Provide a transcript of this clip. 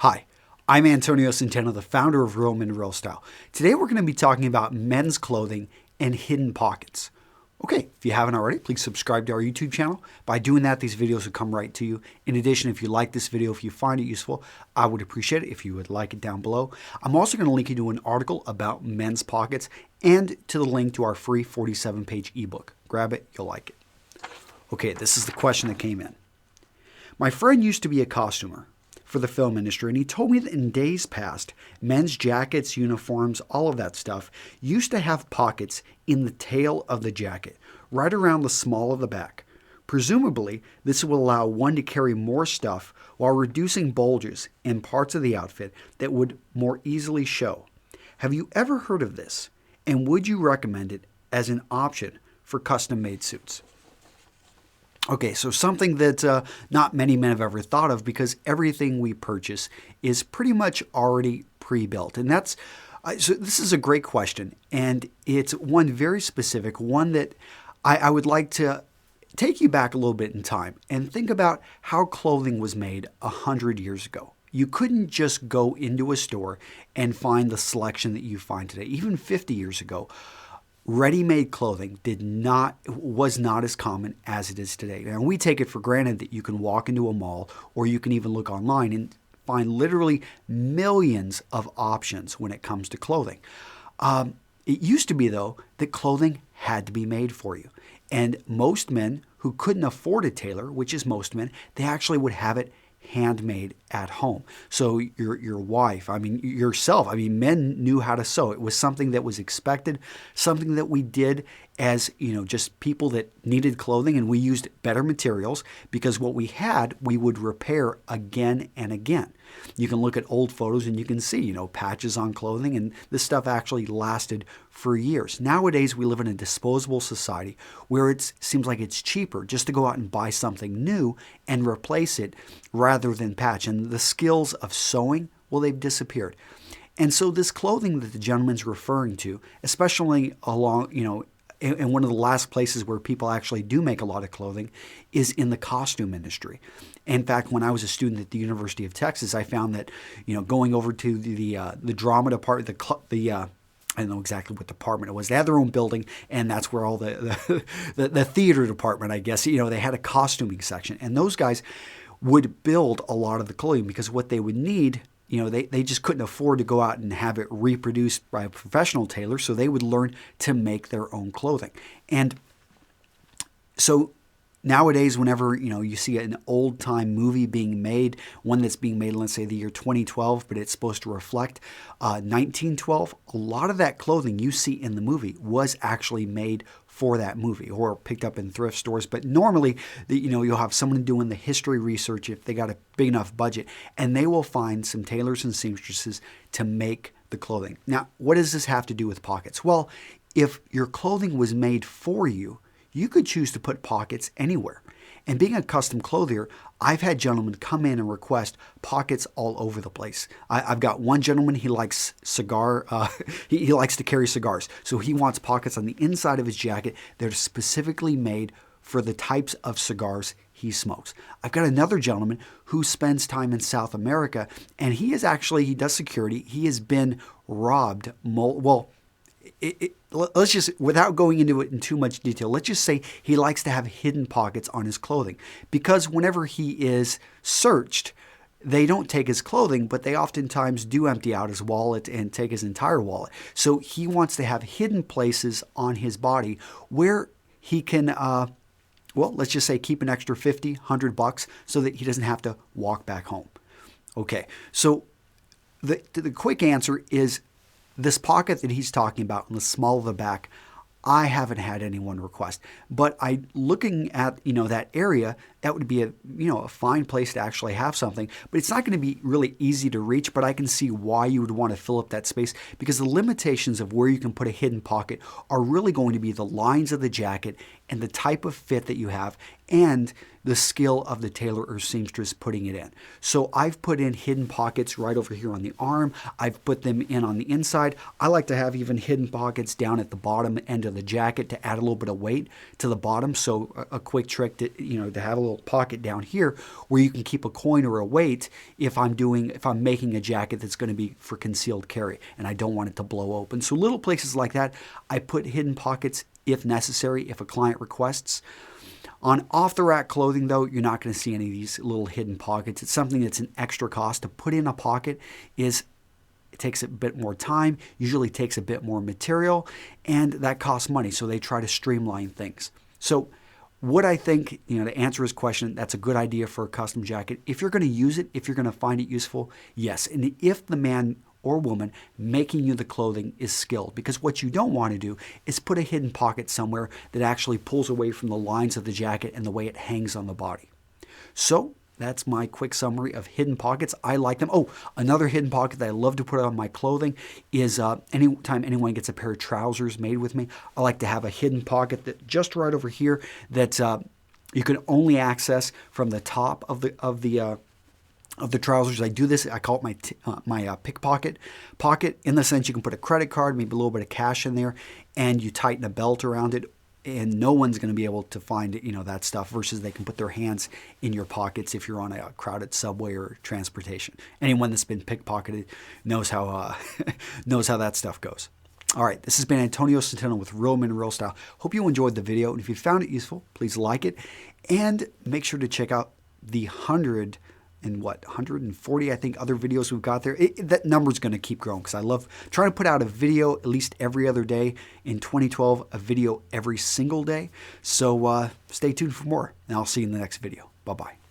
Hi, I'm Antonio Centeno, the founder of Real Men Real Style. Today we're going to be talking about men's clothing and hidden pockets. Okay, if you haven't already, please subscribe to our YouTube channel. By doing that, these videos will come right to you. In addition, if you like this video, if you find it useful, I would appreciate it if you would like it down below. I'm also going to link you to an article about men's pockets and to the link to our free 47-page ebook. Grab it, you'll like it. Okay, this is the question that came in. My friend used to be a costumer for the film industry, and he told me that in days past, men's jackets, uniforms, all of that stuff used to have pockets in the tail of the jacket, right around the small of the back. Presumably, this will allow one to carry more stuff while reducing bulges in parts of the outfit that would more easily show. Have you ever heard of this, and would you recommend it as an option for custom-made suits? Okay, so something that not many men have ever thought of, because everything we purchase is pretty much already pre-built. And that's so this is a great question, and it's one very specific, one that I would like to take you back a little bit in time and think about how clothing was made 100 years ago. You couldn't just go into a store and find the selection that you find today. Even 50 years ago, ready-made clothing was not as common as it is today. Now, we take it for granted that you can walk into a mall, or you can even look online and find literally millions of options when it comes to clothing. It used to be, though, that clothing had to be made for you. And most men who couldn't afford a tailor, which is most men, they actually would have it handmade at home. So your wife, yourself, men knew how to sew. It was something that was expected, something that we did as, just people that needed clothing, and we used better materials because what we had, we would repair again and again. You can look at old photos and you can see, patches on clothing, and this stuff actually lasted for years. Nowadays, we live in a disposable society where it seems like it's cheaper just to go out and buy something new and replace it rather than patch. And the skills of sewing, well, they've disappeared. And so this clothing that the gentleman's referring to, especially along, and one of the last places where people actually do make a lot of clothing is in the costume industry. In fact, when I was a student at the University of Texas, I found that, going over to the drama department, I don't know exactly what department it was. They had their own building, and that's where all the theater department, I guess, they had a costuming section. And those guys would build a lot of the clothing because what they would need, they just couldn't afford to go out and have it reproduced by a professional tailor, so they would learn to make their own clothing. And so nowadays, whenever you see an old-time movie being made, one that's being made, let's say the year 2012, but it's supposed to reflect 1912, a lot of that clothing you see in the movie was actually made for that movie or picked up in thrift stores. But normally, you'll have someone doing the history research if they got a big enough budget, and they will find some tailors and seamstresses to make the clothing. Now, what does this have to do with pockets? Well, if your clothing was made for you, you could choose to put pockets anywhere. And being a custom clothier, I've had gentlemen come in and request pockets all over the place. I've got one gentleman, he likes he likes to carry cigars. So he wants pockets on the inside of his jacket that are specifically made for the types of cigars he smokes. I've got another gentleman who spends time in South America, and he does security. He has been robbed, let's just, without going into it in too much detail, let's just say he likes to have hidden pockets on his clothing, because whenever he is searched, they don't take his clothing, but they oftentimes do empty out his wallet and take his entire wallet. So he wants to have hidden places on his body where he can, let's just say keep an extra $50, $100 so that he doesn't have to walk back home. Okay, so the quick answer is, this pocket that he's talking about in the small of the back, I haven't had anyone request. But looking at that area, that would be a fine place to actually have something. But it's not going to be really easy to reach. But I can see why you would want to fill up that space, because the limitations of where you can put a hidden pocket are really going to be the lines of the jacket and the type of fit that you have and the skill of the tailor or seamstress putting it in. So I've put in hidden pockets right over here on the arm. I've put them in on the inside. I like to have even hidden pockets down at the bottom end of the jacket to add a little bit of weight to the bottom. So a quick trick to, to have a little pocket down here where you can keep a coin or a weight if I'm making a jacket that's going to be for concealed carry and I don't want it to blow open. So little places like that, I put hidden pockets if necessary, if a client requests. On off-the-rack clothing, though, you're not going to see any of these little hidden pockets. It's something that's an extra cost. To put in a pocket it takes a bit more time, usually takes a bit more material, and that costs money, so they try to streamline things. So what I think, to answer his question, that's a good idea for a custom jacket. If you're going to use it, if you're going to find it useful, yes. And if the man or woman making you the clothing is skilled, because what you don't want to do is put a hidden pocket somewhere that actually pulls away from the lines of the jacket and the way it hangs on the body. So that's my quick summary of hidden pockets. I like them. Oh, another hidden pocket that I love to put on my clothing is anytime anyone gets a pair of trousers made with me, I like to have a hidden pocket that just right over here that you can only access from the top of the trousers. I do this, I call it my pickpocket pocket, in the sense you can put a credit card, maybe a little bit of cash in there, and you tighten a belt around it, and no one's going to be able to find that stuff, versus they can put their hands in your pockets if you're on a crowded subway or transportation. Anyone that's been pickpocketed knows how knows how that stuff goes. All right, this has been Antonio Centeno with Real Men Real Style. Hope you enjoyed the video, and if you found it useful, please like it, and make sure to check out the 140, I think, other videos we've got there. That number's going to keep growing because I love trying to put out a video at least every other day. In 2012, a video every single day. So stay tuned for more, and I'll see you in the next video. Bye-bye.